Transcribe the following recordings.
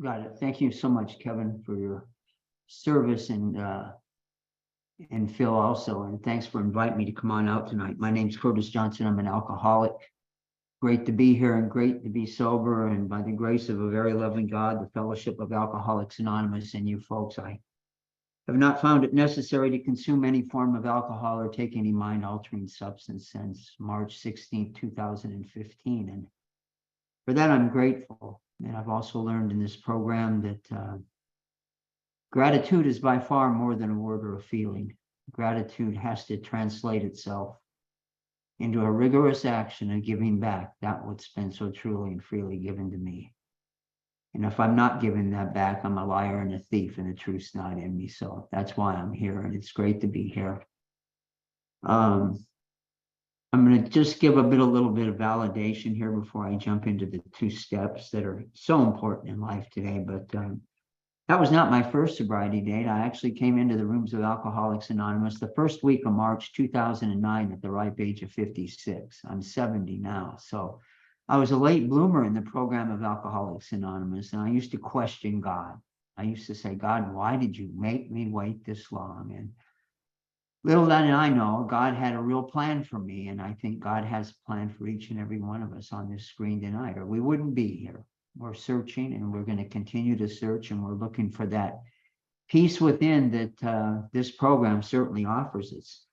Got it. Thank you so much, Kevin, for your service and Phil also. And thanks for inviting me to come on out tonight. My name's Curtis Johnson. I'm an alcoholic. Great to be here and great to be sober. And by the grace of a very loving God, the Fellowship of Alcoholics Anonymous, and you folks, I have not found it necessary to consume any form of alcohol or take any mind-altering substance since March 16, 2015. And for that, I'm grateful. And I've also learned in this program that gratitude is by far more than a word or a feeling. Gratitude has to translate itself into a rigorous action of giving back that what's been so truly and freely given to me. And if I'm not giving that back, I'm a liar and a thief, and the truth's not in me. So that's why I'm here, and it's great to be here. I'm going to just give a little bit of validation here before I jump into the 2 steps that are so important in life today. But that was not my first sobriety date. I actually came into the rooms of Alcoholics Anonymous the first week of March 2009 at the ripe age of 56. I'm 70 now. So I was a late bloomer in the program of Alcoholics Anonymous, and I used to question God. I used to say, God, why did you make me wait this long? And little did I know, God had a real plan for me, and I think God has a plan for each and every one of us on this screen tonight, or we wouldn't be here. We're searching, and we're going to continue to search, and we're looking for that peace within that this program certainly offers us.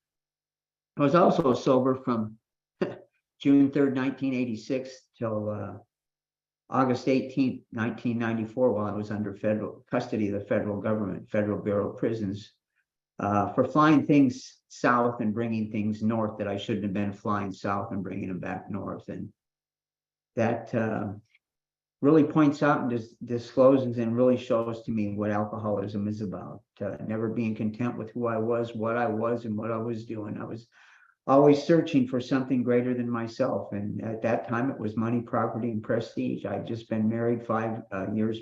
I was also sober from June 3rd, 1986 till August 18th, 1994, while I was under federal custody of the federal government, Federal Bureau of Prisons, for flying things south and bringing things north that I shouldn't have been flying south and bringing them back north. And that really points out and discloses and really shows to me what alcoholism is about. Never being content with who I was, what I was, and what I was doing. I was always searching for something greater than myself. And at that time, it was money, property, and prestige. I'd just been married 5 years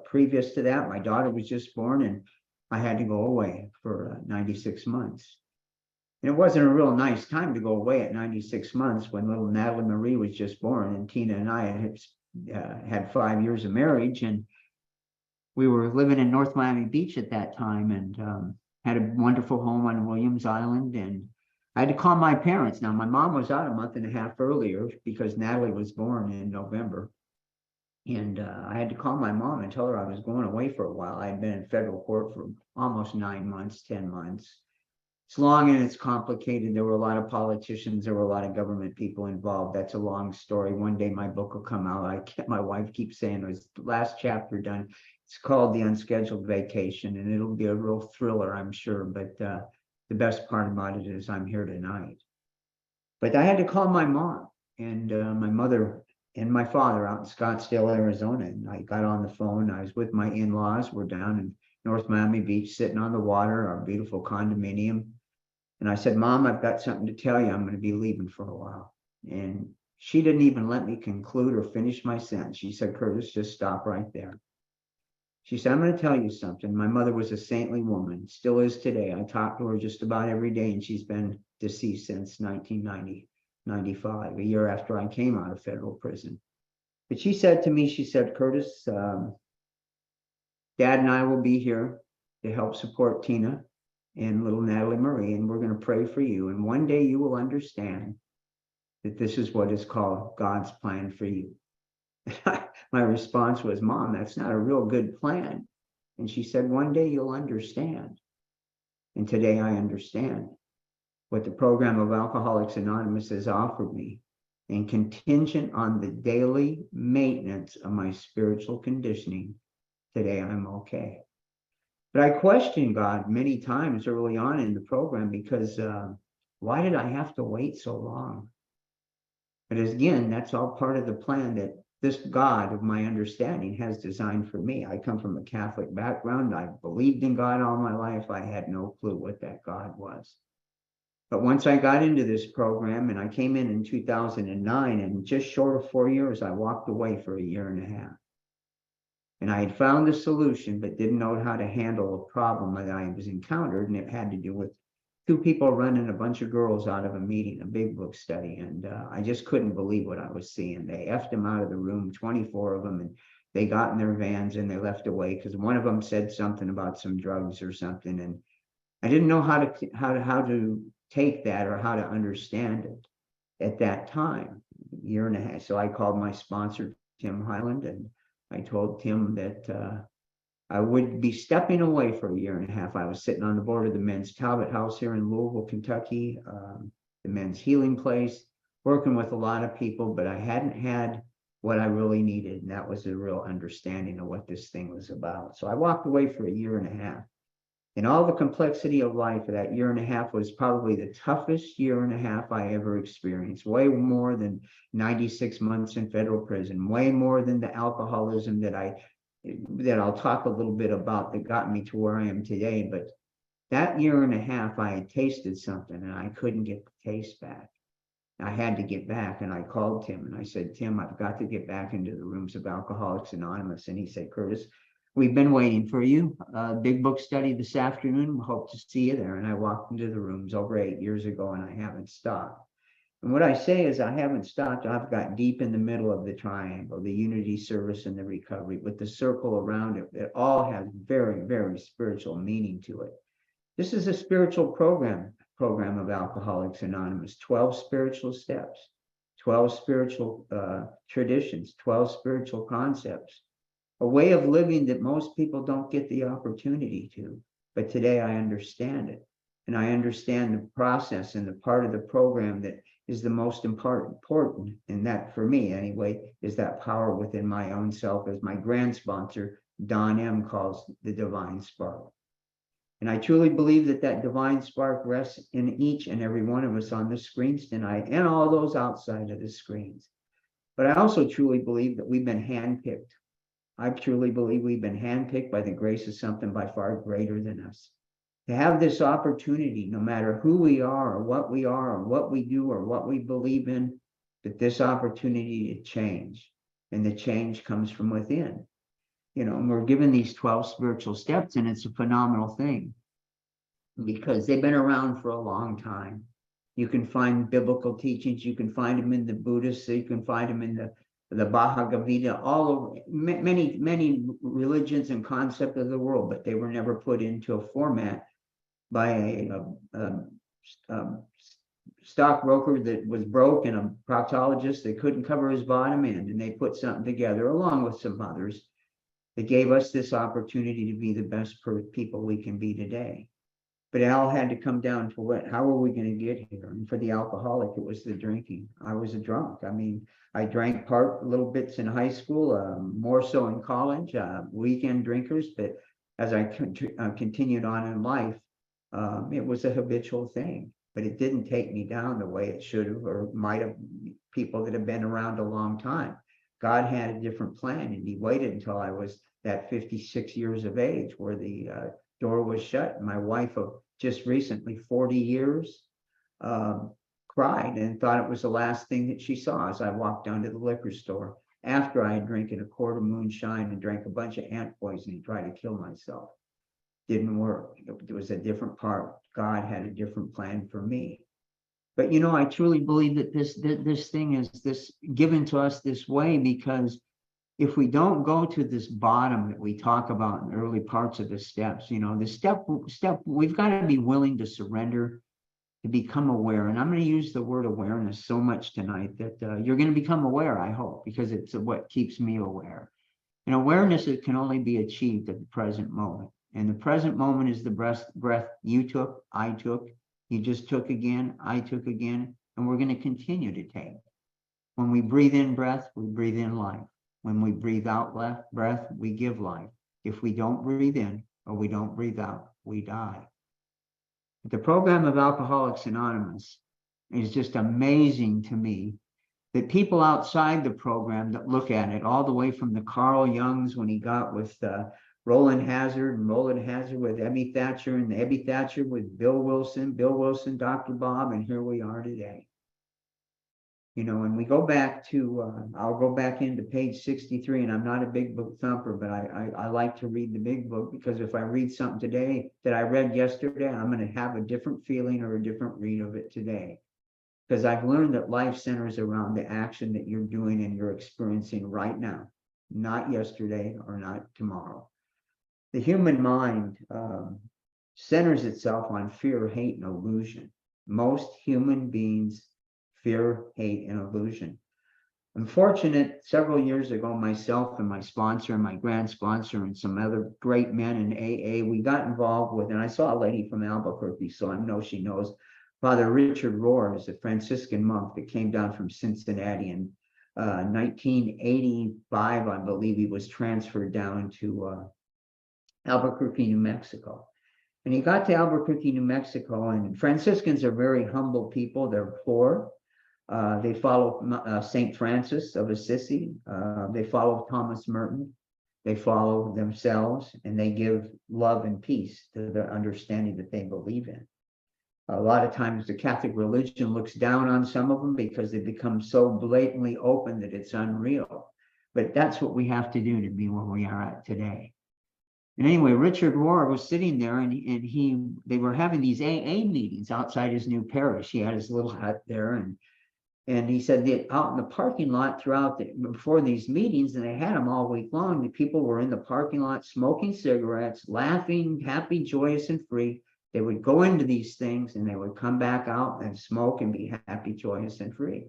previous to that. My daughter was just born, and I had to go away for 96 months. And it wasn't a real nice time to go away at 96 months when little Natalie Marie was just born, and Tina and I had 5 years of marriage, and we were living in North Miami Beach at that time, and had a wonderful home on Williams Island. And I had to call my parents. Now, my mom was out a month and a half earlier because Natalie was born in November. And I had to call my mom and tell her I was going away for a while. I had been in federal court for almost 9 months, 10 months. It's long and it's complicated. There were a lot of politicians. There were a lot of government people involved. That's a long story. One day my book will come out. My wife keeps saying it was the last chapter done. It's called The Unscheduled Vacation, and it'll be a real thriller, I'm sure. But the best part about it is I'm here tonight. But I had to call my mom and my mother and my father out in Scottsdale, Arizona. And I got on the phone. I was with my in-laws. We're down in North Miami Beach, sitting on the water, our beautiful condominium. And I said, Mom, I've got something to tell you. I'm going to be leaving for a while. And she didn't even let me conclude or finish my sentence. She said, Curtis, just stop right there. She said, I'm going to tell you something. My mother was a saintly woman, still is today. I talk to her just about every day, and she's been deceased since 1995, a year after I came out of federal prison. But she said to me, she said, Curtis, Dad and I will be here to help support Tina and little Natalie Marie, and we're going to pray for you. And one day you will understand that this is what is called God's plan for you. My response was, Mom, that's not a real good plan. And she said, one day you'll understand. And today I understand what the program of Alcoholics Anonymous has offered me, and contingent on the daily maintenance of my spiritual conditioning, today I'm okay. But I questioned God many times early on in the program because why did I have to wait so long? But again, that's all part of the plan that this God of my understanding has designed for me. I come from a Catholic background. I believed in God all my life. I had no clue what that God was. But once I got into this program, and I came in 2009, and just short of 4 years, I walked away for a year and a half. And I had found the solution, but didn't know how to handle a problem that I was encountered, and it had to do with 2 people running a bunch of girls out of a meeting, a big book study, and I just couldn't believe what I was seeing. They effed them out of the room, 24 of them, and they got in their vans and they left away because one of them said something about some drugs or something, and I didn't know how to take that or how to understand it at that time, year and a half. So I called my sponsor, Tim Highland, and I told Tim that I would be stepping away for a year and a half. I was sitting on the board of the Men's Talbot House here in Louisville, Kentucky, the Men's Healing Place, working with a lot of people, but I hadn't had what I really needed, and that was a real understanding of what this thing was about. So I walked away for a year and a half. And all the complexity of life, that year and a half was probably the toughest year and a half I ever experienced. Way more than 96 months in federal prison, way more than the alcoholism that I'll talk a little bit about that got me to where I am today. But that year and a half, I had tasted something and I couldn't get the taste back. I had to get back, and I called Tim and I said, Tim, I've got to get back into the rooms of Alcoholics Anonymous. And he said, Curtis, we've been waiting for you. Big book study this afternoon. Hope to see you there. And I walked into the rooms over 8 years ago, and I haven't stopped. And what I say is I haven't stopped. I've got deep in the middle of the triangle, the unity, service, and the recovery, with the circle around it. It all has very, very spiritual meaning to it. This is a spiritual program of Alcoholics Anonymous. 12 spiritual steps, 12 spiritual traditions, 12 spiritual concepts. A way of living that most people don't get the opportunity to. But today I understand it. And I understand the process and the part of the program that is the most important. And that, for me anyway, is that power within my own self, as my grand sponsor, Don M., calls the divine spark. And I truly believe that that divine spark rests in each and every one of us on the screens tonight, and all those outside of the screens. But I also truly believe that we've been handpicked. I truly believe we've been handpicked by the grace of something by far greater than us. To have this opportunity, no matter who we are or what we do or what we believe in, that this opportunity to change, and the change comes from within. You know, and we're given these 12 spiritual steps, and it's a phenomenal thing because they've been around for a long time. You can find biblical teachings, you can find them in the Buddhists, you can find them in the Bhagavad Gita, all over many religions and concepts of the world, but they were never put into a format by a stockbroker that was broke and a proctologist that couldn't cover his bottom end, and they put something together along with some others that gave us this opportunity to be the best people we can be today. But it all had to come down to how are we going to get here? And for the alcoholic, it was the drinking. I was a drunk. I mean, I drank little bits in high school, more so in college, weekend drinkers. But as I continued on in life, it was a habitual thing. But it didn't take me down the way it should have or might have, people that have been around a long time. God had a different plan, and he waited until I was that 56 years of age where the door was shut. My wife of just recently 40 years cried and thought it was the last thing that she saw as I walked down to the liquor store after I had drinking a quart of moonshine and drank a bunch of ant poison and tried to kill myself. Didn't work. It was a different part. God had a different plan for me. But you know, I truly believe that this thing is given to us this way, because if we don't go to this bottom that we talk about in the early parts of the steps, you know, the step, we've got to be willing to surrender, to become aware. And I'm going to use the word awareness so much tonight that you're going to become aware, I hope, because it's what keeps me aware. And awareness, it can only be achieved at the present moment. And the present moment is the breath you took, I took, you just took again, I took again, and we're going to continue to take. When we breathe in breath, we breathe in life. When we breathe out breath, we give life. If we don't breathe in or we don't breathe out, we die. The program of Alcoholics Anonymous is just amazing to me, that people outside the program that look at it, all the way from the Carl Jungs when he got with Roland Hazard, and Roland Hazard with Ebby Thatcher, and Ebby Thatcher with Bill Wilson, Dr. Bob, and here we are today. You know, and we go back to, I'll go back into page 63, and I'm not a big book thumper, but I like to read the big book, because if I read something today that I read yesterday, I'm going to have a different feeling or a different read of it today. Because I've learned that life centers around the action that you're doing and you're experiencing right now. not yesterday or not tomorrow. The human mind centers itself on fear, hate, and illusion. Most human beings fear, hate, and illusion. I'm fortunate several years ago, myself and my sponsor and my grand sponsor and some other great men in AA, we got involved with, and I saw a lady from Albuquerque, so I know she knows, Father Richard Rohr is a Franciscan monk that came down from Cincinnati in 1985, I believe. He was transferred down to Albuquerque, New Mexico. And he got to Albuquerque, New Mexico, and Franciscans are very humble people. They're poor. They follow St. Francis of Assisi. They follow Thomas Merton. They follow themselves, and they give love and peace to the understanding that they believe in. A lot of times the Catholic religion looks down on some of them because they become so blatantly open that it's unreal. But that's what we have to do to be where we are at today. And anyway, Richard Rohr was sitting there, and they were having these AA meetings outside his new parish. He had his little hut there, and he said that out in the parking lot before these meetings, and they had them all week long, the people were in the parking lot smoking cigarettes, laughing, happy, joyous, and free. They would go into these things and they would come back out and smoke and be happy, joyous, and free.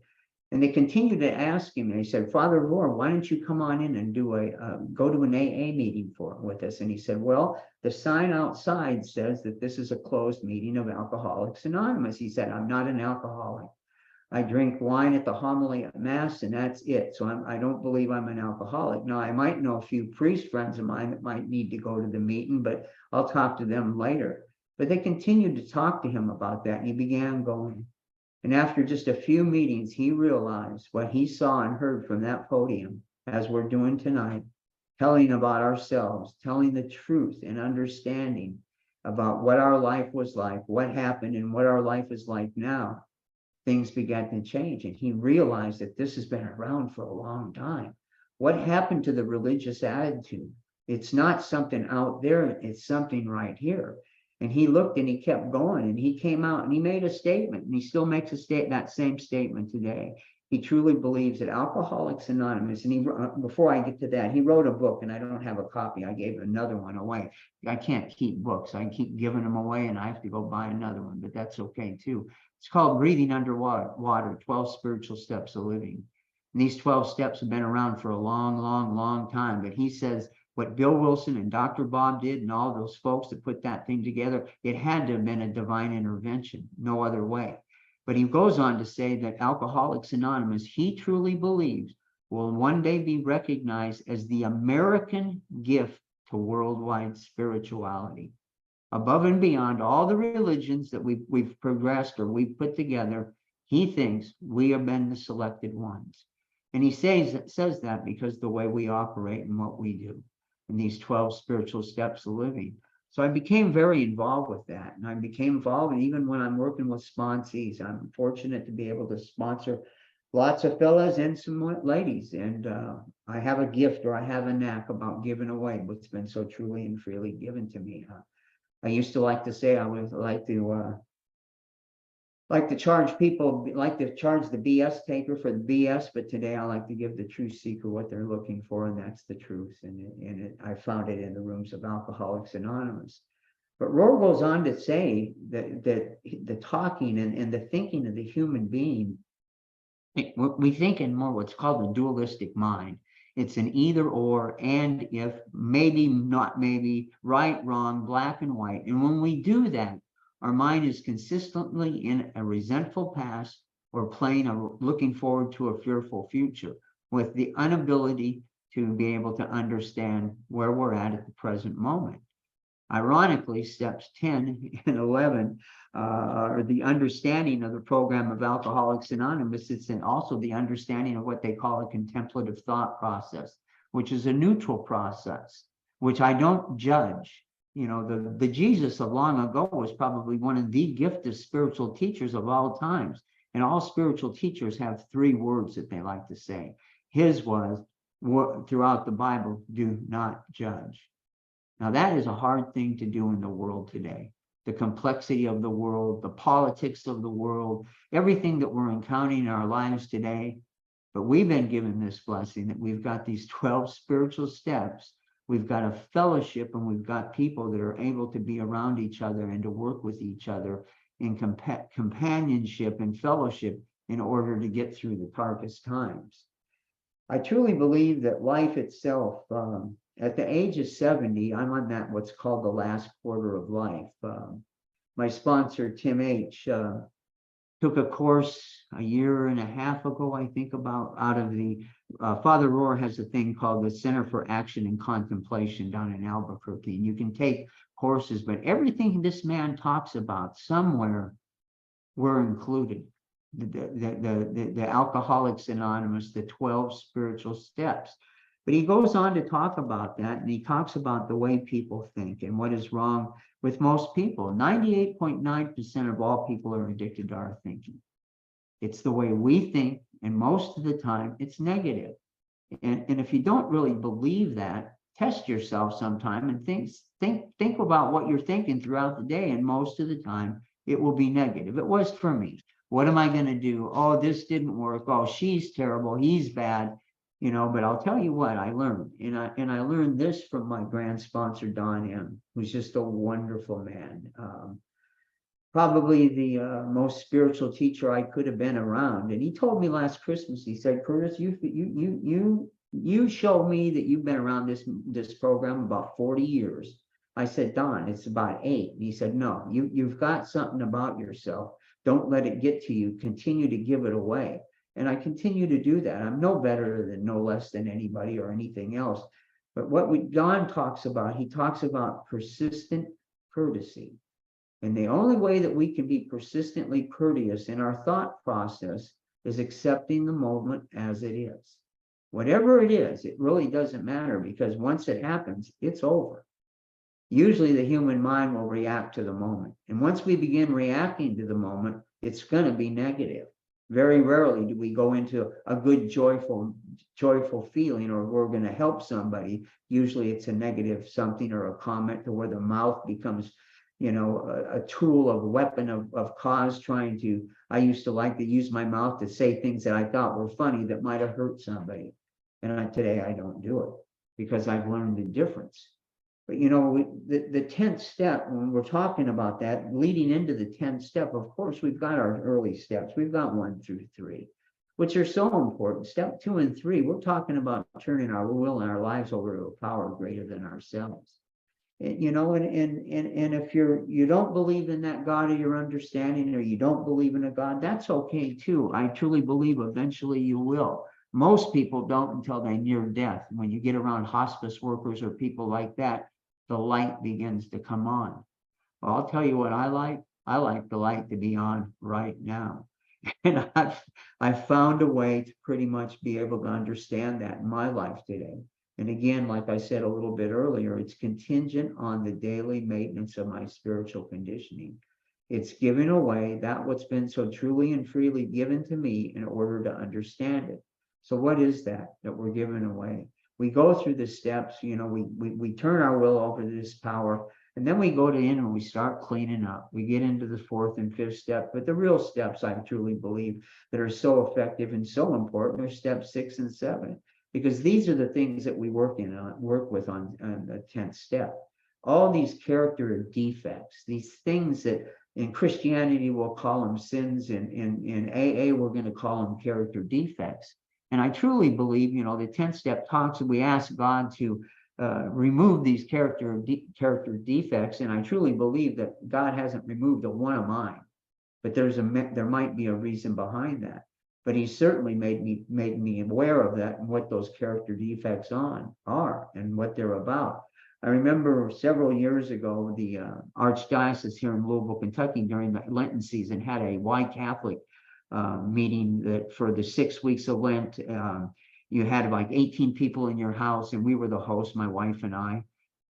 And they continued to ask him, and he said, Father Rohr, why don't you come on in and go to an AA meeting with us? And he said, well, the sign outside says that this is a closed meeting of Alcoholics Anonymous. He said, I'm not an alcoholic. I drink wine at the homily at Mass, and that's it. So I don't believe I'm an alcoholic. Now, I might know a few priest friends of mine that might need to go to the meeting, but I'll talk to them later. But they continued to talk to him about that, and he began going. And after just a few meetings, he realized what he saw and heard from that podium, as we're doing tonight, telling about ourselves, telling the truth and understanding about what our life was like, what happened, and what our life is like now. Things began to change, and he realized that this has been around for a long time. What happened to the religious attitude? It's not something out there, it's something right here. And he looked and he kept going, and he came out and he made a statement, and he still makes that same statement today. He truly believes that Alcoholics Anonymous, and before I get to that, he wrote a book, and I don't have a copy. I gave another one away. I can't keep books. I keep giving them away, and I have to go buy another one, but that's okay too. It's called Breathing Underwater, 12 Spiritual Steps of Living. And these 12 steps have been around for a long, long, long time. But he says what Bill Wilson and Dr. Bob did and all those folks that put that thing together, it had to have been a divine intervention, no other way. But he goes on to say that Alcoholics Anonymous, he truly believes, will one day be recognized as the American gift to worldwide spirituality. Above and beyond all the religions that we've progressed or we've put together, he thinks we have been the selected ones. And he says that because the way we operate and what we do in these 12 spiritual steps of living. So I became very involved with that. And I became involved, and even when I'm working with sponsees, I'm fortunate to be able to sponsor lots of fellas and some ladies. And I have a gift, or I have a knack about giving away what's been so truly and freely given to me. I used to like to say I would like to charge people, like to charge the BS taker for the BS, but today I like to give the truth seeker what they're looking for, and that's the truth. And I found it in the rooms of Alcoholics Anonymous. But Rohr goes on to say that the talking and the thinking of the human being, we think in more what's called the dualistic mind. It's an either or, and if, maybe, not maybe, right, wrong, black and white. And when we do that, our mind is consistently in a resentful past or looking forward to a fearful future, with the inability to be able to understand where we're at the present moment. Ironically, steps 10 and 11 are the understanding of the program of Alcoholics Anonymous. It's also the understanding of what they call a contemplative thought process, which is a neutral process, which I don't judge. You know, the Jesus of long ago was probably one of the gifted spiritual teachers of all times. And all spiritual teachers have 3 words that they like to say. His was, throughout the Bible, do not judge. Now, that is a hard thing to do in the world today. The complexity of the world, the politics of the world, everything that we're encountering in our lives today, But we've been given this blessing that we've got these 12 spiritual steps. We've got a fellowship, and we've got people that are able to be around each other and to work with each other in companionship and fellowship in order to get through the darkest times. I truly believe that life itself, at the age of 70, I'm on that what's called the last quarter of life. My sponsor, Tim H., took a course a year and a half ago, I think, about out of the Father Rohr has a thing called the Center for Action and Contemplation down in Albuquerque, and you can take courses, but everything this man talks about somewhere were included. The Alcoholics Anonymous, the 12 spiritual steps. But he goes on to talk about that, and he talks about the way people think and what is wrong with most people. 98.9% of all people are addicted to our thinking. It's the way we think, and most of the time it's negative. And if you don't really believe that, test yourself sometime and think about what you're thinking throughout the day, and most of the time it will be negative. It was for me. What am I going to do? Oh, this didn't work. Oh, she's terrible. He's bad. But I'll tell you what I learned, and I learned this from my grand sponsor, Don M., who's just a wonderful man. Probably the most spiritual teacher I could have been around. And he told me last Christmas, he said, Curtis, you show me that you've been around this program about 40 years. I said, Don, it's about 8. And he said, no, you've got something about yourself. Don't let it get to you. Continue to give it away. And I continue to do that. I'm no better than, no less than anybody or anything else. But what Don talks about, he talks about persistent courtesy. And the only way that we can be persistently courteous in our thought process is accepting the moment as it is. Whatever it is, it really doesn't matter, because once it happens, it's over. Usually the human mind will react to the moment. And once we begin reacting to the moment, it's going to be negative. Very rarely do we go into a good, joyful feeling, or we're going to help somebody. Usually it's a negative something or a comment, to where the mouth becomes, a tool, of weapon of cause, trying to, I used to like to use my mouth to say things that I thought were funny that might have hurt somebody. And today I don't do it, because I've learned the difference. But the 10th step, when we're talking about that, leading into the 10th step, of course, we've got our early steps. We've got 1 through 3, which are so important. Step 2 and 3, we're talking about turning our will and our lives over to a power greater than ourselves. And if you don't believe in that God of your understanding, or you don't believe in a God, that's okay too. I truly believe eventually you will. Most people don't until they're near death. When you get around hospice workers or people like that, the light begins to come on. Well, I'll tell you what I like. I like the light to be on right now. And I've found a way to pretty much be able to understand that in my life today. And again, like I said a little bit earlier, it's contingent on the daily maintenance of my spiritual conditioning. It's giving away that what's been so truly and freely given to me in order to understand it. So what is that we're giving away? We go through the steps, we turn our will over to this power, and then we go in and we start cleaning up. We get into the 4th and 5th step, but the real steps, I truly believe, that are so effective and so important are steps 6 and 7, because these are the things that we work with on the 10th step. All these character defects, these things that in Christianity we'll call them sins, in AA we're going to call them character defects. And I truly believe, the 10th step talks, and we ask God to remove these character defects. And I truly believe that God hasn't removed a one of mine, but there might be a reason behind that. But he certainly made me aware of that, and what those character defects are and what they're about. I remember several years ago, the Archdiocese here in Louisville, Kentucky, during the Lenten season, had a white Catholic meeting that for the 6 weeks of Lent, you had like 18 people in your house, and we were the host, my wife and I.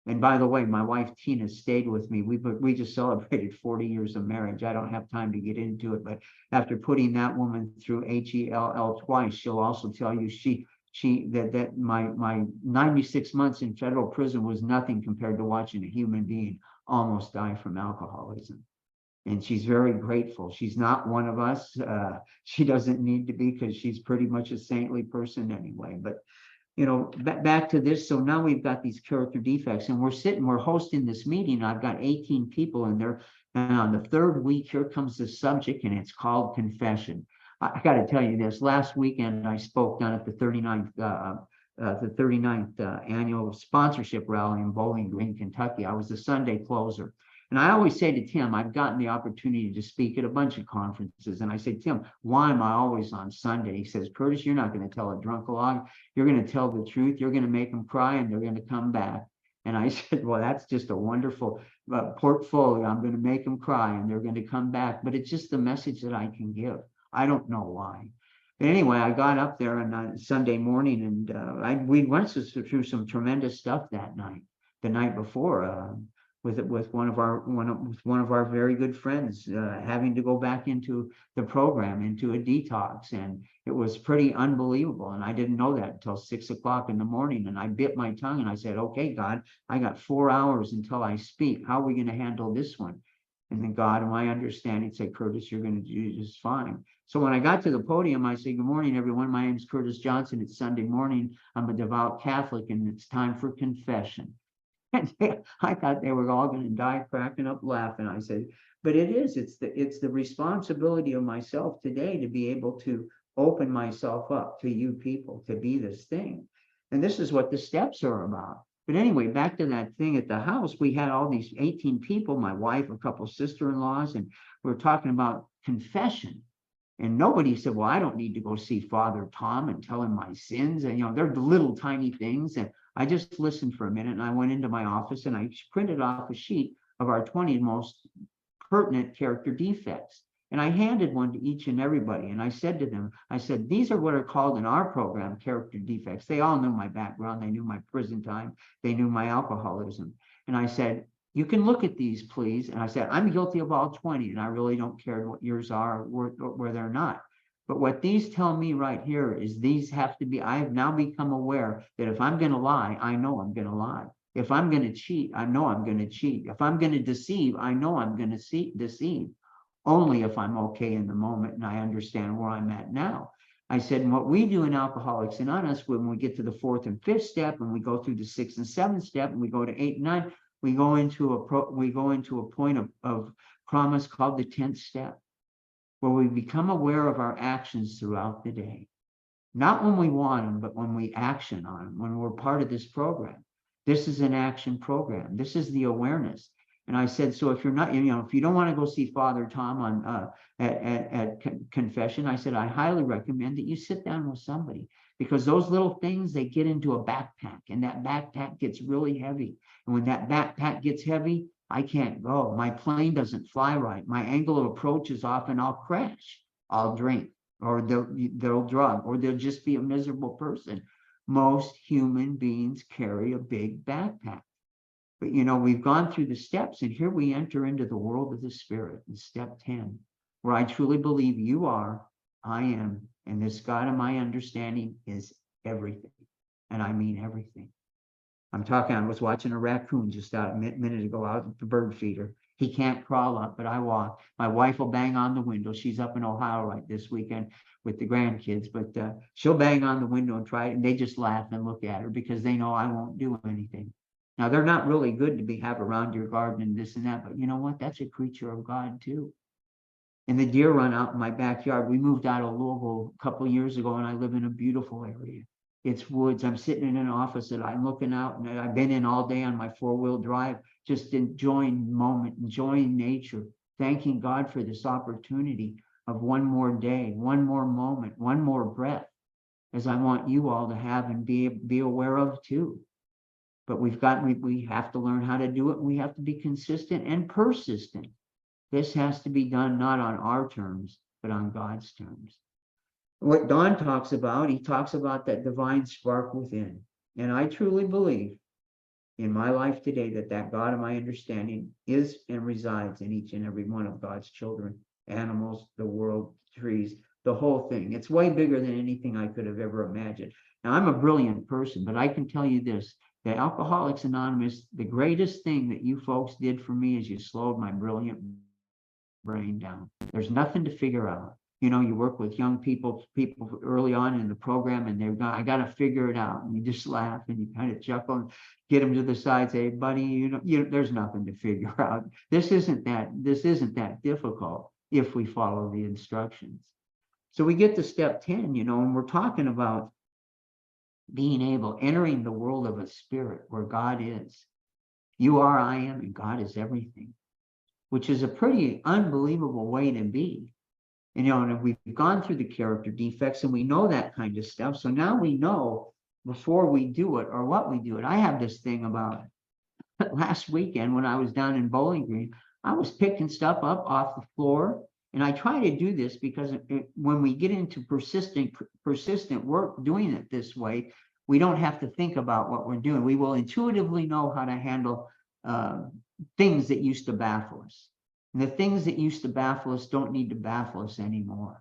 And by the way, my wife Tina stayed with me. We just celebrated 40 years of marriage. I don't have time to get into it, but after putting that woman through HELL twice, she'll also tell you that my 96 months in federal prison was nothing compared to watching a human being almost die from alcoholism. And she's very grateful. She's not one of us. She doesn't need to be, because she's pretty much a saintly person anyway. But back to this. So now we've got these character defects, and we're hosting this meeting. I've got 18 people in there. And on the third week, here comes the subject, and it's called confession. I got to tell you this. Last weekend, I spoke down at the 39th annual sponsorship rally in Bowling Green, Kentucky. I was the Sunday closer. And I always say to Tim, I've gotten the opportunity to speak at a bunch of conferences. And I say, Tim, why am I always on Sunday? He says, Curtis, you're not going to tell a drunk-a-log. You're going to tell the truth. You're going to make them cry, and they're going to come back. And I said, well, that's just a wonderful portfolio. I'm going to make them cry, and they're going to come back. But it's just the message that I can give. I don't know why. But anyway, I got up there on Sunday morning, and we went through some tremendous stuff that night. The night before, with one of our very good friends having to go back into the program, into a detox, and it was pretty unbelievable. And I didn't know that until 6 o'clock in the morning, and I bit my tongue and I said, okay, God, I got 4 hours until I speak. How are we going to handle this one? And then God, in my understanding, said, Curtis, you're going to do just fine. So when I got to the podium, I said, good morning, everyone. My name is Curtis Johnson. It's Sunday morning. I'm a devout Catholic, and it's time for confession. And I thought they were all going to die cracking up laughing. I said, but it's the responsibility of myself today to be able to open myself up to you people, to be this thing. And this is what the steps are about. But anyway, back to that thing at the house, we had all these 18 people, my wife, a couple sister-in-laws, and we were talking about confession. And nobody said, well, I don't need to go see Father Tom and tell him my sins. And, they're the little tiny things. And I just listened for a minute, and I went into my office and I printed off a sheet of our 20 most pertinent character defects. And I handed one to each and everybody. And I said to them, these are what are called in our program character defects. They all knew my background. They knew my prison time. They knew my alcoholism. And I said, you can look at these, please. And I said, I'm guilty of all 20, and I really don't care what yours are or where they're not. But what these tell me right here is these have to be, I have now become aware that if I'm going to lie, I know I'm going to lie. If I'm going to cheat, I know I'm going to cheat. If I'm going to deceive, I know I'm going to deceive. Only if I'm okay in the moment and I understand where I'm at now. I said, and what we do in Alcoholics Anonymous, when we get to the 4th and 5th step, and we go through the 6th and 7th step, and we go to 8 and 9, we go into a point of promise called the 10th step, where we become aware of our actions throughout the day. Not when we want them, but when we action on them, when we're part of this program. This is an action program. This is the awareness. And I said, so if you're not, if you don't want to go see Father Tom on at confession, I said, I highly recommend that you sit down with somebody, because those little things, they get into a backpack, and that backpack gets really heavy. And when that backpack gets heavy, I can't go. My plane doesn't fly right. My angle of approach is off, and I'll crash. I'll drink, or they'll drug, or they'll just be a miserable person. Most human beings carry a big backpack. But we've gone through the steps, and here we enter into the world of the spirit in step 10, where I truly believe you are, I am, and this God of my understanding is everything. And I mean everything. I was watching a raccoon just out a minute ago out at the bird feeder. He can't crawl up, but I walk. My wife will bang on the window. She's up in Ohio right this weekend with the grandkids, but she'll bang on the window and try it, and they just laugh and look at her because they know I won't do anything. Now, they're not really good to have around your garden and this and that, but you know what? That's a creature of God too. And the deer run out in my backyard. We moved out of Louisville a couple of years ago, and I live in a beautiful area. It's woods. I'm sitting in an office that I'm looking out, and I've been in all day on my 4-wheel drive, just enjoying the moment, enjoying nature, thanking God for this opportunity of one more day, one more moment, one more breath, as I want you all to have and be aware of too. But we have to learn how to do it. And we have to be consistent and persistent. This has to be done not on our terms, but on God's terms. What Don talks about, he talks about that divine spark within. And I truly believe in my life today that God of my understanding is and resides in each and every one of God's children, animals, the world, trees, the whole thing. It's way bigger than anything I could have ever imagined. Now, I'm a brilliant person, but I can tell you this, that Alcoholics Anonymous, the greatest thing that you folks did for me is you slowed my brilliant brain down. There's nothing to figure out. You work with young people early on in the program, and I got to figure it out. And you just laugh and you kind of chuckle and get them to the side, say, buddy, there's nothing to figure out. This isn't that difficult if we follow the instructions. So we get to step 10, and we're talking about entering the world of a spirit where God is. You are, I am, and God is everything, which is a pretty unbelievable way to be. And we've gone through the character defects and we know that kind of stuff. So now we know before we do it or what we do it. I have this thing about last weekend when I was down in Bowling Green, I was picking stuff up off the floor. And I try to do this because when we get into persistent work doing it this way, we don't have to think about what we're doing. We will intuitively know how to handle things that used to baffle us. And the things that used to baffle us don't need to baffle us anymore.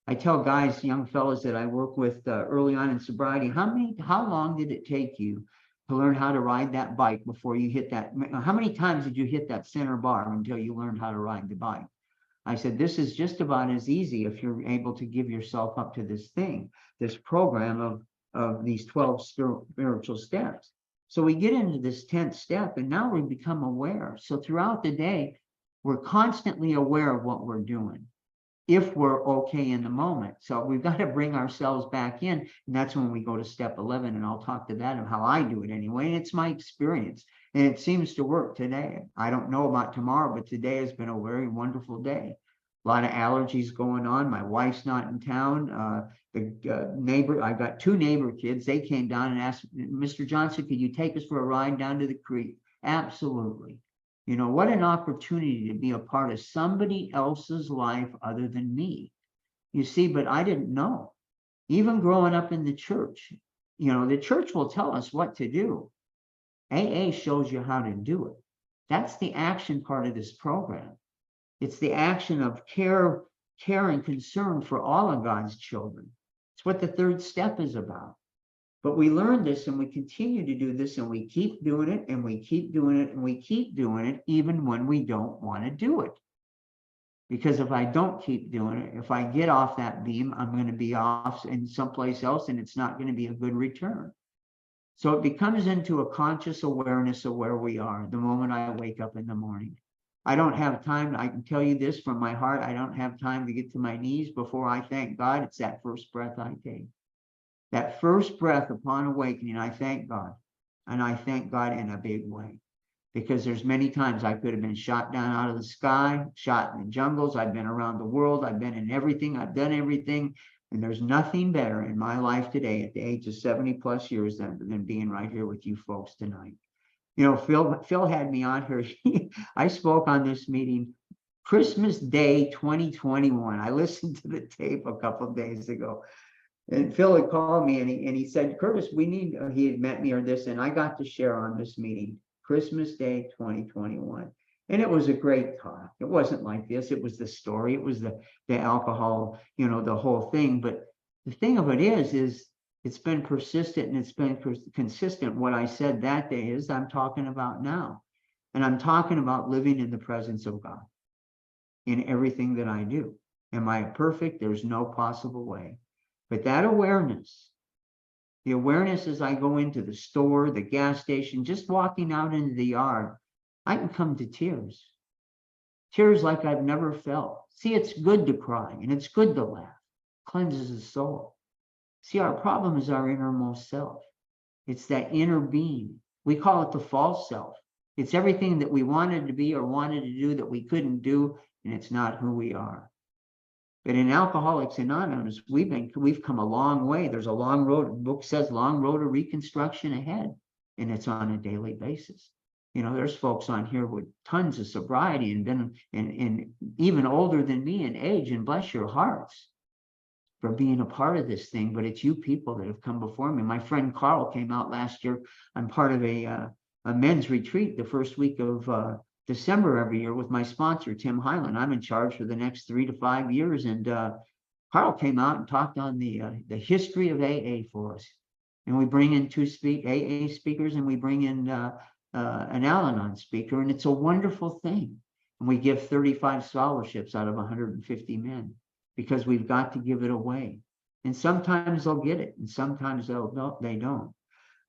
I tell guys, young fellows that I work with early on in sobriety, how long did it take you to learn how to ride that bike before you hit that? How many times did you hit that center bar until you learned how to ride the bike? I said, this is just about as easy if you're able to give yourself up to this thing, this program of these 12 spiritual steps. So we get into this 10th step and now we become aware. So throughout the day, we're constantly aware of what we're doing if we're okay in the moment. So we've got to bring ourselves back in. And that's when we go to step 11. And I'll talk to that of how I do it anyway. And it's my experience. And it seems to work today. I don't know about tomorrow, but today has been a very wonderful day. A lot of allergies going on. My wife's not in town. The neighbor, I got 2 neighbor kids. They came down and asked, Mr. Johnson, could you take us for a ride down to the creek? Absolutely. What an opportunity to be a part of somebody else's life other than me. You see, but I didn't know. Even growing up in the church, the church will tell us what to do. AA shows you how to do it. That's the action part of this program. It's the action of care and concern for all of God's children. It's what the 3rd step is about. But we learn this and we continue to do this and we keep doing it and we keep doing it and we keep doing it even when we don't want to do it. Because if I don't keep doing it, if I get off that beam, I'm going to be off in someplace else and it's not going to be a good return. So it becomes into a conscious awareness of where we are the moment I wake up in the morning. I don't have time. I can tell you this from my heart. I don't have time to get to my knees before I thank God. It's that first breath I take. That first breath upon awakening, I thank God. And I thank God in a big way. Because there's many times I could have been shot down out of the sky, shot in the jungles. I've been around the world. I've been in everything. I've done everything. And there's nothing better in my life today at the age of 70 plus years than being right here with you folks tonight. Phil had me on here. I spoke on this meeting Christmas Day 2021. I listened to the tape a couple of days ago. And Phil had called me and he said, Curtis, he had met me or this, and I got to share on this meeting, Christmas Day 2021. And it was a great talk. It wasn't like this. It was the story. It was the alcohol, the whole thing. But the thing of it is it's been persistent and it's been consistent. What I said that day is I'm talking about now. And I'm talking about living in the presence of God in everything that I do. Am I perfect? There's no possible way. But that awareness, the awareness as I go into the store, the gas station, just walking out into the yard, I can come to tears. Tears like I've never felt. See, it's good to cry and it's good to laugh. Cleanses the soul. See, our problem is our innermost self. It's that inner being. We call it the false self. It's everything that we wanted to be or wanted to do that we couldn't do, and it's not who we are. But in Alcoholics Anonymous, we've come a long way. There's a long road. The book says long road of reconstruction ahead, and it's on a daily basis. There's folks on here with tons of sobriety and been and even older than me in age, and bless your hearts for being a part of this thing. But it's you people that have come before me. My friend Carl came out last year. I'm part of a men's retreat the first week of December every year with my sponsor, Tim Highland. I'm in charge for the next 3 to 5 years. And Carl came out and talked on the history of AA for us. And we bring in 2 AA speakers, and we bring in an Al-Anon speaker. And it's a wonderful thing. And we give 35 scholarships out of 150 men because we've got to give it away. And sometimes they'll get it, and sometimes they don't.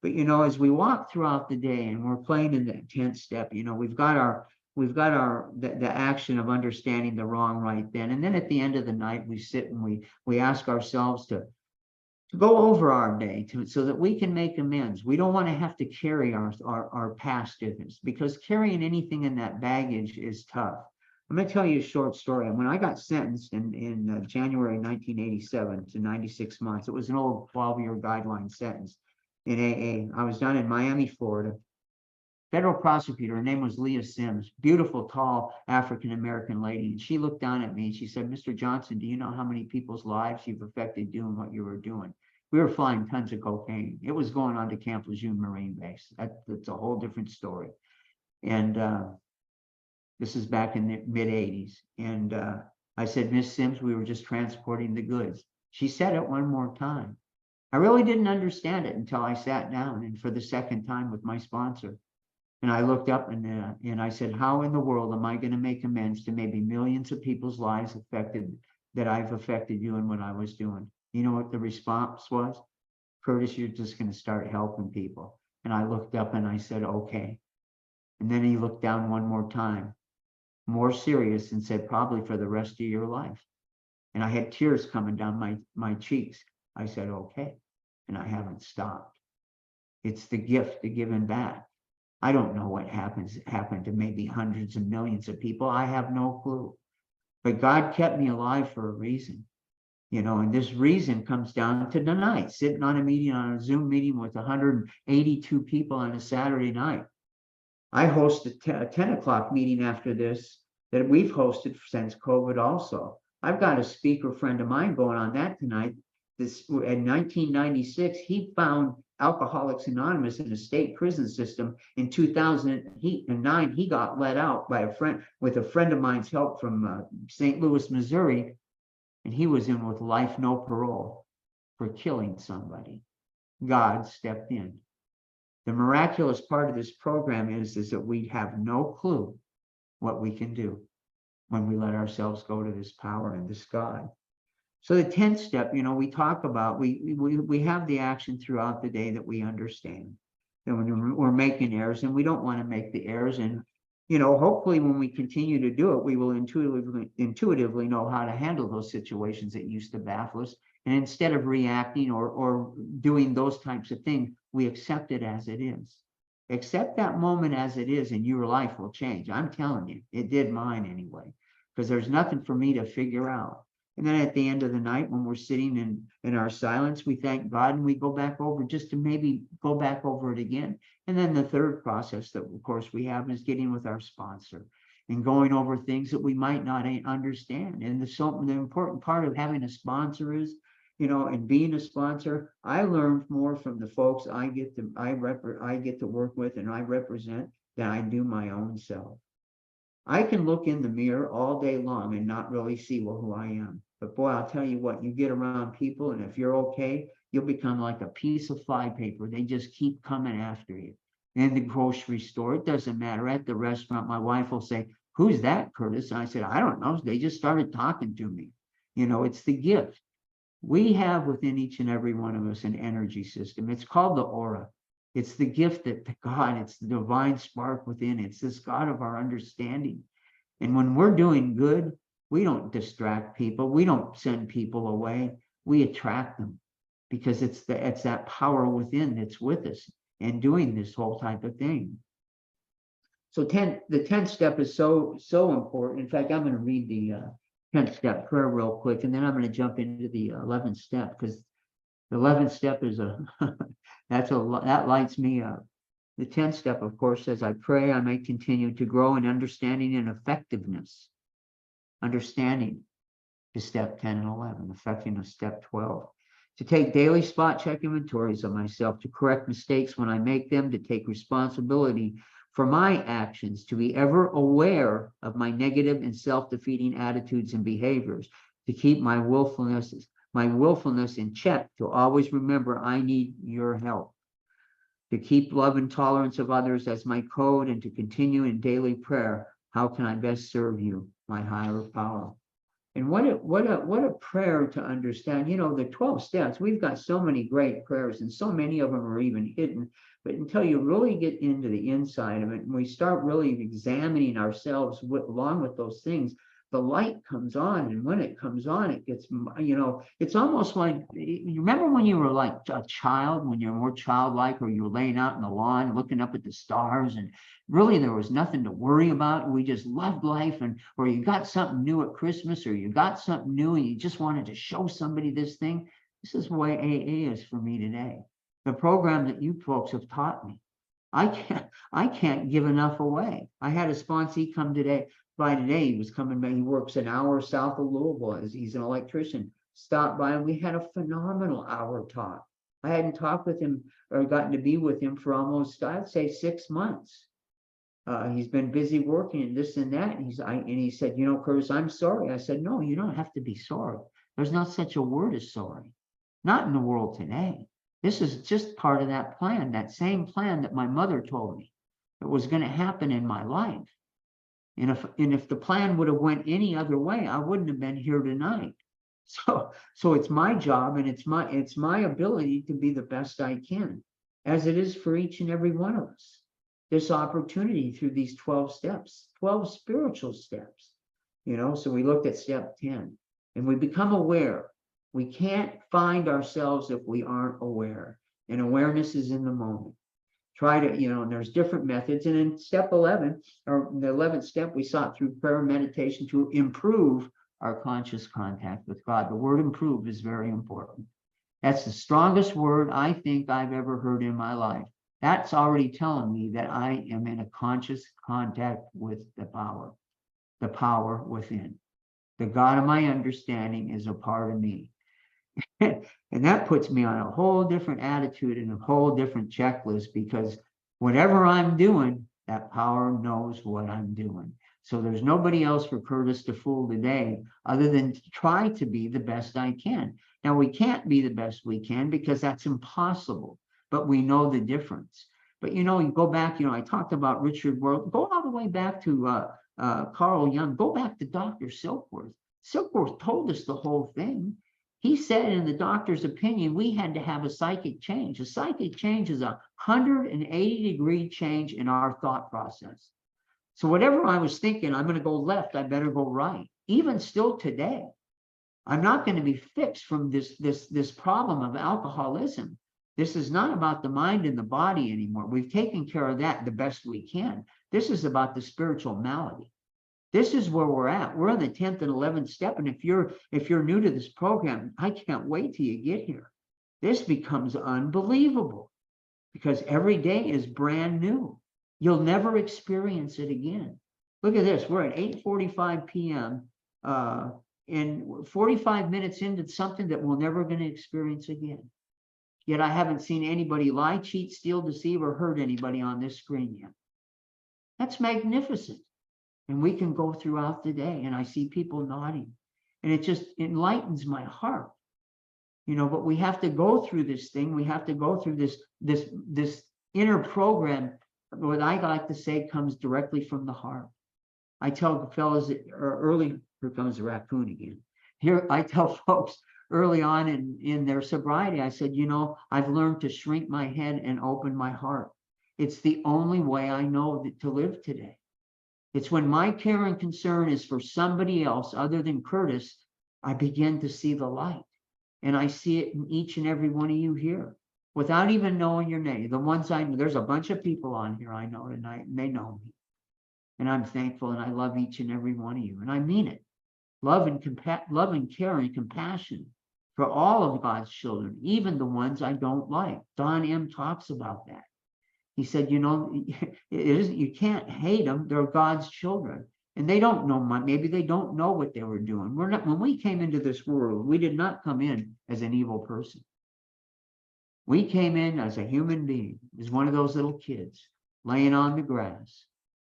But as we walk throughout the day and we're playing in the 10th step, we've got the action of understanding the wrong right then. And then at the end of the night, we sit and we ask ourselves to go over our day so that we can make amends. We don't want to have to carry our past difference, because carrying anything in that baggage is tough. I'm going to tell you a short story. When I got sentenced in January 1987 to 96 months, it was an old 12-year guideline sentence in AA. I was down in Miami, Florida. Federal prosecutor, her name was Leah Sims, beautiful, tall African-American lady. And she looked down at me and she said, "Mr. Johnson, do you know how many people's lives you've affected doing what you were doing?" We were flying tons of cocaine. It was going on to Camp Lejeune Marine Base. That's a whole different story. And this is back in the mid-'80s. And I said, "Miss Sims, we were just transporting the goods." She said it one more time. I really didn't understand it until I sat down and for the second time with my sponsor. And I looked up and I said, "How in the world am I going to make amends to maybe millions of people's lives that I've affected you in what I was doing?" You know what the response was? "Curtis, you're just going to start helping people." And I looked up and I said, "Okay." And then he looked down one more time, more serious, and said, "Probably for the rest of your life." And I had tears coming down my cheeks. I said, "Okay." And I haven't stopped. It's the gift of giving back. I don't know what happened to maybe hundreds of millions of people. I have no clue. But God kept me alive for a reason. And this reason comes down to tonight, sitting on a Zoom meeting with 182 people on a Saturday night. I host a 10 o'clock meeting after this that we've hosted since COVID also. I've got a speaker friend of mine going on that tonight. In 1996, he found Alcoholics Anonymous in a state prison system. In 2009, he got let out with a friend of mine's help from St. Louis, Missouri, and he was in with life, no parole for killing somebody. God stepped in. The miraculous part of this program is that we have no clue what we can do when we let ourselves go to this power and this God. So the 10th step, we talk about, we have the action throughout the day that we understand. And when we're making errors, and we don't want to make the errors. And, hopefully when we continue to do it, we will intuitively know how to handle those situations that used to baffle us. And instead of reacting or doing those types of things, we accept it as it is. Accept that moment as it is, and your life will change. I'm telling you, it did mine anyway, because there's nothing for me to figure out. And then at the end of the night, when we're sitting in our silence, we thank God and we go back over just to maybe go back over it again. And then the third process that, of course, we have is getting with our sponsor and going over things that we might not understand. And the important part of having a sponsor is, and being a sponsor, I learned more from the folks I get to work with and I represent than I do my own self. I can look in the mirror all day long and not really see who I am. But boy, I'll tell you what, you get around people, and if you're okay, you'll become like a piece of flypaper. They just keep coming after you. In the grocery store, it doesn't matter. At the restaurant, my wife will say, "Who's that, Curtis?" And I said, "I don't know. They just started talking to me." It's the gift. We have within each and every one of us an energy system. It's called the aura. It's the gift that God, it's the divine spark within. It's this God of our understanding. And when we're doing good, we don't distract people. We don't send people away. We attract them, because it's that power within that's with us and doing this whole type of thing. So the 10th step is so important. In fact, I'm going to read the 10th step prayer real quick, and then I'm going to jump into the 11th step, because the 11th step is that lights me up. The 10th step, of course, says, "I pray I may continue to grow in understanding and effectiveness." Understanding is step 10 and 11. Effectiveness, step 12. To take daily spot check inventories of myself, to correct mistakes when I make them, to take responsibility for my actions, to be ever aware of my negative and self-defeating attitudes and behaviors, to keep my willfulness in check, to always remember I need your help, to keep love and tolerance of others as my code, and to continue in daily prayer How can I best serve you, my higher power? And what a prayer to understand. You know, the 12 steps, we've got so many great prayers, and so many of them are even hidden. But until you really get into the inside of it, and we start really examining ourselves along with those things, the light comes on. And when it comes on, it gets, you know, it's almost like, you remember when you were like a child, when you're more childlike, or you were laying out in the lawn looking up at the stars, and really there was nothing to worry about. We just loved life. And or you got something new at Christmas, or you got something new and you just wanted to show somebody this thing. This is what AA is for me today. The program that you folks have taught me. I can't give enough away. I had a sponsee come today. By today, he was coming back. He works an hour south of Louisville. He's an electrician. Stopped by and we had a phenomenal hour talk. I hadn't talked with him or gotten to be with him for almost, I'd say, 6 months. He's been busy working and this and that. And he said, you know, Curtis, I'm sorry. I said, no, you don't have to be sorry. There's not such a word as sorry. Not in the world today. This is just part of that plan, that same plan that my mother told me that was going to happen in my life. And if the plan would have went any other way, I wouldn't have been here tonight. So it's my job, and it's my ability to be the best I can, as it is for each and every one of us. This opportunity through these 12 steps, 12 spiritual steps, you know. So we looked at step 10, and we become aware. We can't find ourselves if we aren't aware, and awareness is in the moment. Try to, you know, and there's different methods. And in step 11, or the 11th step, we sought through prayer and meditation to improve our conscious contact with God. The word improve is very important. That's the strongest word I think I've ever heard in my life. That's already telling me that I am in a conscious contact with the power within. The God of my understanding is a part of me. And that puts me on a whole different attitude and a whole different checklist, because whatever I'm doing, that power knows what I'm doing. So there's nobody else for Curtis to fool today other than to try to be the best I can. Now, we can't be the best we can because that's impossible, but we know the difference. But, you know, you go back, you know, I talked about Richard World, go all the way back to Carl Jung, go back to Dr. Silkworth. Silkworth told us the whole thing. He said, in the doctor's opinion, we had to have a psychic change. A psychic change is a 180-degree change in our thought process. So whatever I was thinking, I'm going to go left, I better go right. Even still today, I'm not going to be fixed from this problem of alcoholism. This is not about the mind and the body anymore. We've taken care of that the best we can. This is about the spiritual malady. This is where we're at. We're on the 10th and 11th step. And if you're new to this program, I can't wait till you get here. This becomes unbelievable because every day is brand new. You'll never experience it again. Look at this. We're at 8:45 p.m. And 45 minutes into something that we're never going to experience again. Yet I haven't seen anybody lie, cheat, steal, deceive, or hurt anybody on this screen yet. That's magnificent. And we can go throughout the day, and I see people nodding, and it just enlightens my heart, you know. But we have to go through this thing. We have to go through this inner program. What I like to say comes directly from the heart. I tell the fellows that early, here comes the raccoon again. Here, I tell folks early on in their sobriety, I said, you know, I've learned to shrink my head and open my heart. It's the only way I know to live today. It's when my care and concern is for somebody else other than Curtis, I begin to see the light. And I see it in each and every one of you here without even knowing your name. The ones I know, there's a bunch of people on here I know tonight, and they know me. And I'm thankful, and I love each and every one of you. And I mean it. Love and care and compassion for all of God's children, even the ones I don't like. Don M. talks about that. He said, you know, you can't hate them. They're God's children. And they don't know, maybe they don't know what they were doing. When we came into this world, we did not come in as an evil person. We came in as a human being, as one of those little kids laying on the grass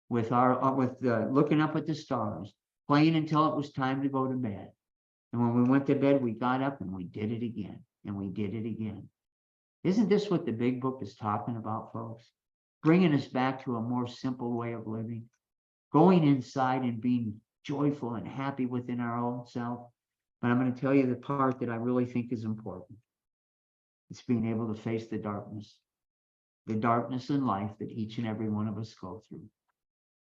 with looking up at the stars, playing until it was time to go to bed. And when we went to bed, we got up and we did it again, and we did it again. Isn't this what the big book is talking about, folks? Bringing us back to a more simple way of living. going inside and being joyful and happy within our own self. But I'm going to tell you the part that I really think is important. It's being able to face the darkness in life that each and every one of us go through.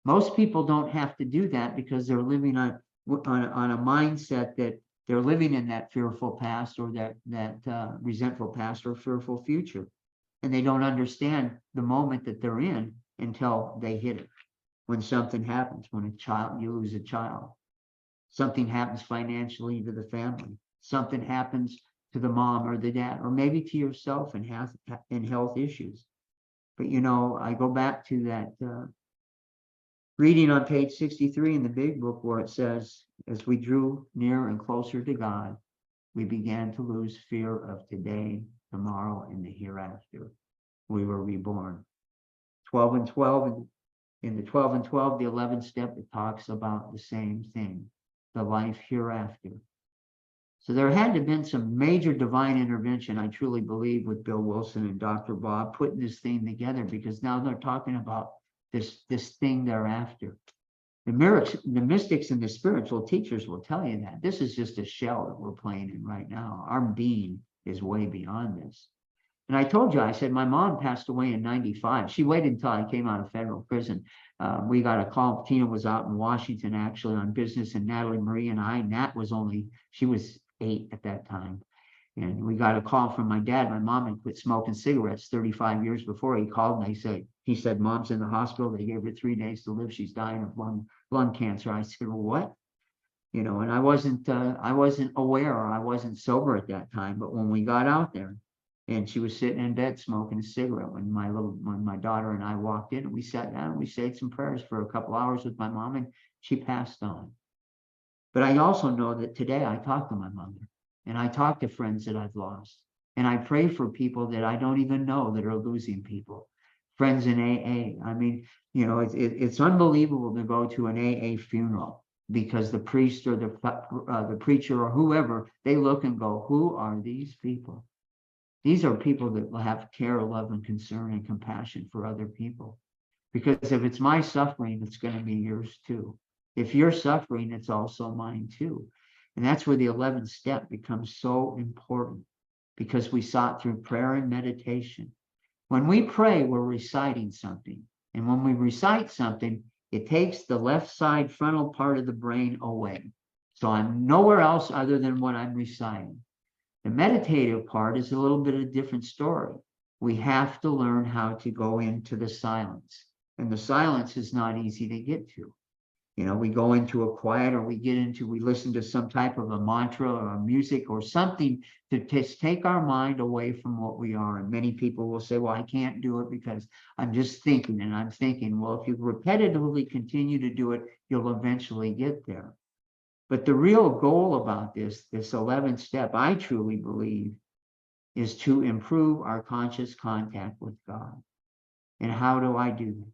Most people don't have to do that because they're living on a mindset that they're living in that fearful past or that resentful past or fearful future. And they don't understand the moment that they're in until they hit it. When something happens, when you lose a child, something happens financially to the family, something happens to the mom or the dad, or maybe to yourself in health issues. But I go back to that reading on page 63 in the big book where it says, as we drew near and closer to God, we began to lose fear of today, tomorrow, and the hereafter. We were reborn. 12 and 12, in the 12 and 12, the 11th step, it talks about the same thing, the life hereafter. So there had to have been some major divine intervention, I truly believe, with Bill Wilson and Dr. Bob putting this thing together, because now they're talking about this thing thereafter. The mystics and the spiritual teachers will tell you that this is just a shell that we're playing in right now. Our being is way beyond this. And I told you, I said, my mom passed away in 95. She waited until I came out of federal prison. We got a call. Tina was out in Washington, actually, on business, and Natalie Marie and I, Nat was she was 8 at that time. And we got a call from my dad. My mom had quit smoking cigarettes 35 years before. He called and he said, Mom's in the hospital. They gave her 3 days to live. She's dying of lung cancer. I said, well, what? And I wasn't aware, or I wasn't sober at that time. But when we got out there, and she was sitting in bed smoking a cigarette when my daughter and I walked in, and we sat down and we said some prayers for a couple hours with my mom, and she passed on. But I also know that today I talk to my mother, and I talk to friends that I've lost, and I pray for people that I don't even know that are losing people, friends in AA. I mean, it's unbelievable to go to an AA funeral, because the priest or the preacher or whoever, they look and go, who are these people? These are people that will have care, love, and concern and compassion for other people. Because if it's my suffering, it's going to be yours too. If you're suffering, it's also mine too. And that's where the 11th step becomes so important, because we saw it through prayer and meditation. When we pray, we're reciting something. And when we recite something, it takes the left side frontal part of the brain away. So I'm nowhere else other than what I'm reciting. The meditative part is a little bit of a different story. We have to learn how to go into the silence. And the silence is not easy to get to. We go into a quiet, or we listen to some type of a mantra or a music or something to just take our mind away from what we are. And many people will say, well, I can't do it because I'm just thinking and I'm thinking. Well, if you repetitively continue to do it, you'll eventually get there. But the real goal about this 11th step, I truly believe, is to improve our conscious contact with God. And how do I do that?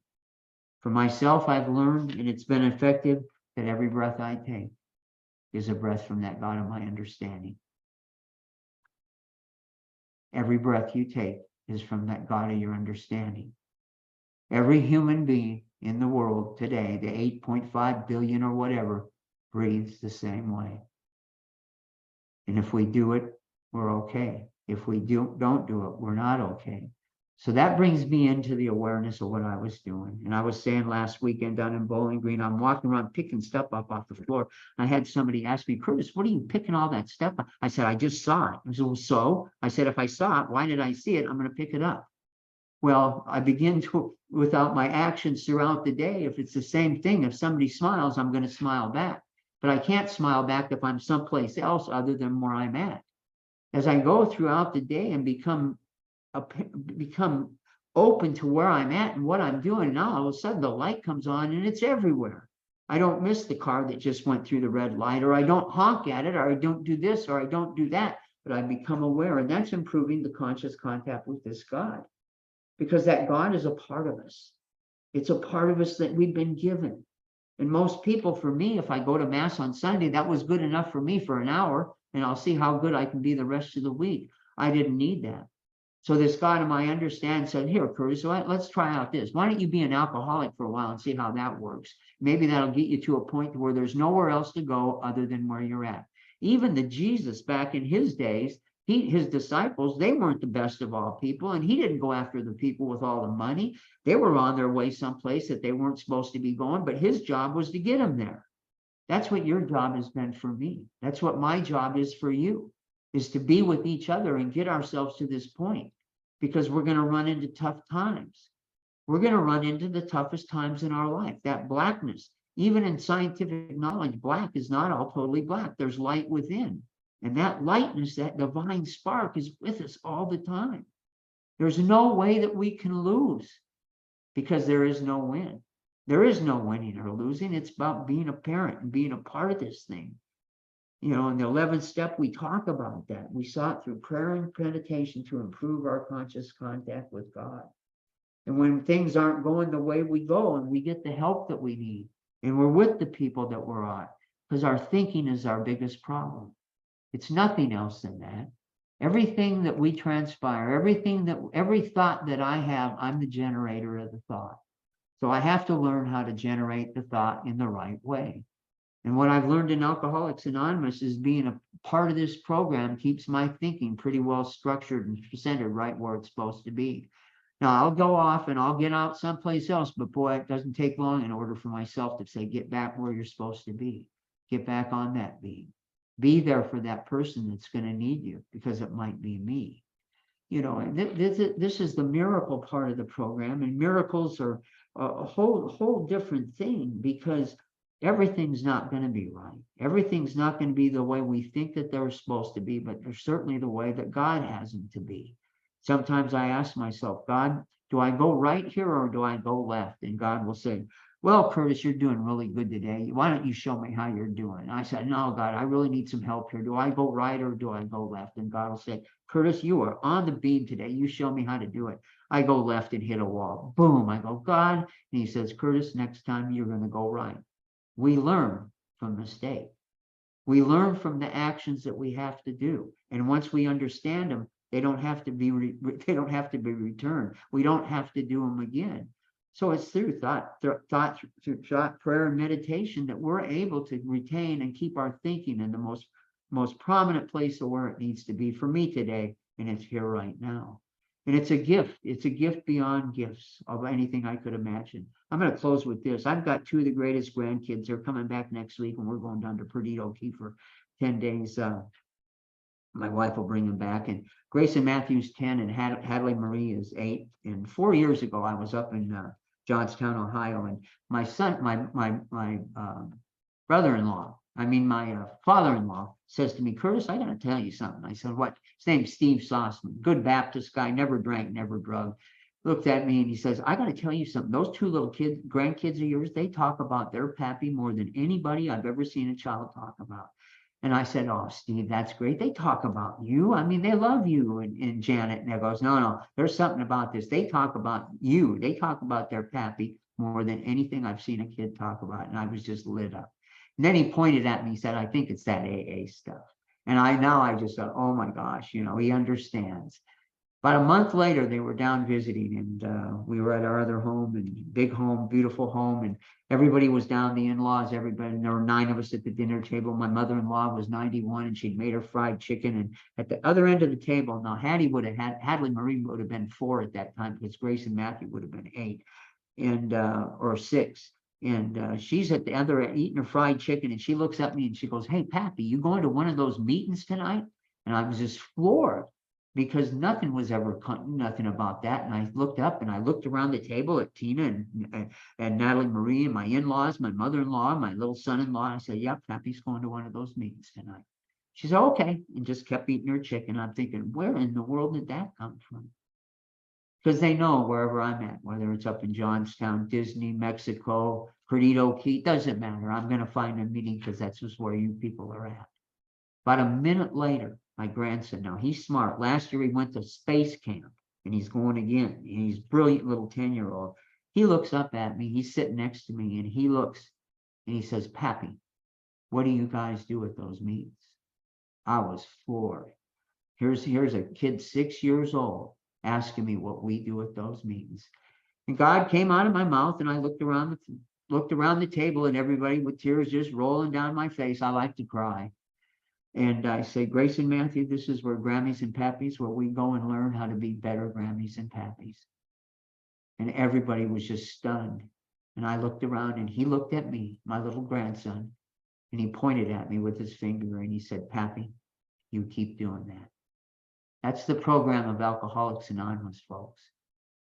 For myself, I've learned, and it's been effective, that every breath I take is a breath from that God of my understanding. Every breath you take is from that God of your understanding. Every human being in the world today, the 8.5 billion or whatever, breathes the same way. And if we do it, we're okay. If we don't do it, we're not okay. So that brings me into the awareness of what I was doing. And I was saying last weekend down in Bowling Green, I'm walking around picking stuff up off the floor. I had somebody ask me, Curtis, what are you picking all that stuff up? I said, I just saw it. I said, well, so? I said, if I saw it, why did I see it? I'm going to pick it up. Well, I begin to, without my actions throughout the day, if it's the same thing, if somebody smiles, I'm going to smile back. But I can't smile back if I'm someplace else other than where I'm at. As I go throughout the day and become open to where I'm at and what I'm doing, now all of a sudden the light comes on and it's everywhere. I don't miss the car that just went through the red light, or I don't honk at it, or I don't do this, or I don't do that, but I become aware. And that's improving the conscious contact with this God, because that God is a part of us. It's a part of us that we've been given. And most people, for me, if I go to Mass on Sunday, that was good enough for me for an hour, and I'll see how good I can be the rest of the week. I didn't need that. So this God of mine understands, said, here, Curtis, let's try out this. Why don't you be an alcoholic for a while and see how that works? Maybe that'll get you to a point where there's nowhere else to go other than where you're at. Even the Jesus back in his days, his disciples, they weren't the best of all people, and he didn't go after the people with all the money. They were on their way someplace that they weren't supposed to be going, but his job was to get them there. That's what your job has been for me. That's what my job is for you, is to be with each other and get ourselves to this point, because we're going to run into tough times. We're going to run into the toughest times in our life. That blackness, even in scientific knowledge, black is not all totally black. There's light within. And that lightness, that divine spark is with us all the time. There's no way that we can lose, because there is no win. There is no winning or losing. It's about being a parent and being a part of this thing. You know, in the 11th step, we talk about that. We sought through prayer and meditation to improve our conscious contact with God. And when things aren't going the way we go, and we get the help that we need, and we're with the people that we're at, because our thinking is our biggest problem. It's nothing else than that. Everything that we transpire, every thought that I have, I'm the generator of the thought. So I have to learn how to generate the thought in the right way. And what I've learned in Alcoholics Anonymous is being a part of this program keeps my thinking pretty well structured and centered right where it's supposed to be. Now, I'll go off and I'll get out someplace else, but boy, it doesn't take long in order for myself to say, get back where you're supposed to be. Get back on that beam. Be there for that person that's going to need you, because it might be me. You know, and this is the miracle part of the program, and miracles are a whole different thing, because everything's not going to be right. Everything's not going to be the way we think that they're supposed to be, but they're certainly the way that God has them to be. Sometimes I ask myself, God, do I go right here or do I go left? And God will say, well, Curtis, you're doing really good today. Why don't you show me how you're doing? And I said, no, God, I really need some help here. Do I go right or do I go left? And God will say, Curtis, you are on the beam today. You show me how to do it. I go left and hit a wall. Boom. I go, God. And he says, Curtis, next time you're going to go right. We learn from mistake. We learn from the actions that we have to do. And once we understand them, they don't have to be returned. We don't have to do them again. So it's through thought, prayer, and meditation that we're able to retain and keep our thinking in the most prominent place of where it needs to be for me today, and it's here right now. And it's a gift. It's a gift beyond gifts of anything I could imagine. I'm going to close with this. I've got two of the greatest grandkids. They're coming back next week, and we're going down to Perdido Key for 10 days. My wife will bring them back. And Grace and Matthew's 10, and Hadley Marie is 8. And 4 years ago, I was up in Johnstown, Ohio, and my son, my brother-in-law, my father-in-law says to me, Curtis, I got to tell you something. I said, what? His name's Steve Sossman, good Baptist guy, never drank, never drugged. Looked at me and he says, I got to tell you something. Those two little kids, grandkids of yours, they talk about their pappy more than anybody I've ever seen a child talk about. And I said, oh, Steve, that's great. They talk about you. I mean, they love you and Janet. And they goes, no, there's something about this. They talk about you. They talk about their pappy more than anything I've seen a kid talk about. And I was just lit up. And then he pointed at me, he said, I think it's that AA stuff. And I just thought, oh my gosh, he understands. About a month later, they were down visiting, and we were at our other home, and big home, beautiful home, and everybody was down, the in-laws, everybody, and there were 9 of us at the dinner table. My mother-in-law was 91, and she'd made her fried chicken. And at the other end of the table, now Hadley Marie would have been 4 at that time, because Grace and Matthew would have been 8 and or 6. And she's at the other end eating her fried chicken, and she looks at me and she goes, hey, Pappy, you going to one of those meetings tonight? And I was just floored, because nothing was ever nothing about that. And I looked up and I looked around the table at Tina and Natalie Marie and my in-laws, my mother-in-law, my little son-in-law. I said, yeah, Pappy's going to one of those meetings tonight. She said, okay, and just kept eating her chicken. I'm thinking, where in the world did that come from? Because they know wherever I'm at, whether it's up in Johnstown, Disney, Mexico, Perdido Key, doesn't matter. I'm going to find a meeting, because that's just where you people are at. About a minute later, my grandson, now he's smart. Last year he went to space camp, and he's going again. And he's a brilliant little 10-year-old. He looks up at me. He's sitting next to me, and he looks and he says, Pappy, what do you guys do at those meetings? I was floored. Here's a kid 6 years old asking me what we do at those meetings. And God came out of my mouth, and I looked around the table, and everybody with tears just rolling down my face. I like to cry. And I say, Grace and Matthew, this is where Grammies and Pappies, where we go and learn how to be better Grammies and Pappies. And everybody was just stunned. And I looked around, and he looked at me, my little grandson, and he pointed at me with his finger, and he said, Pappy, you keep doing that. That's the program of Alcoholics Anonymous, folks.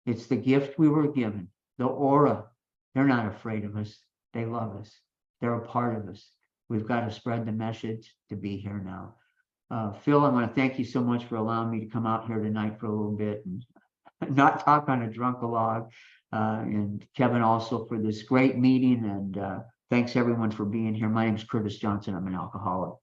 It's the gift we were given, the aura. They're not afraid of us. They love us. They're a part of us. We've got to spread the message to be here now. Phil, I want to thank you so much for allowing me to come out here tonight for a little bit and not talk on a drunk-a-log. And Kevin also for this great meeting. And thanks everyone for being here. My name is Curtis Johnson. I'm an alcoholic.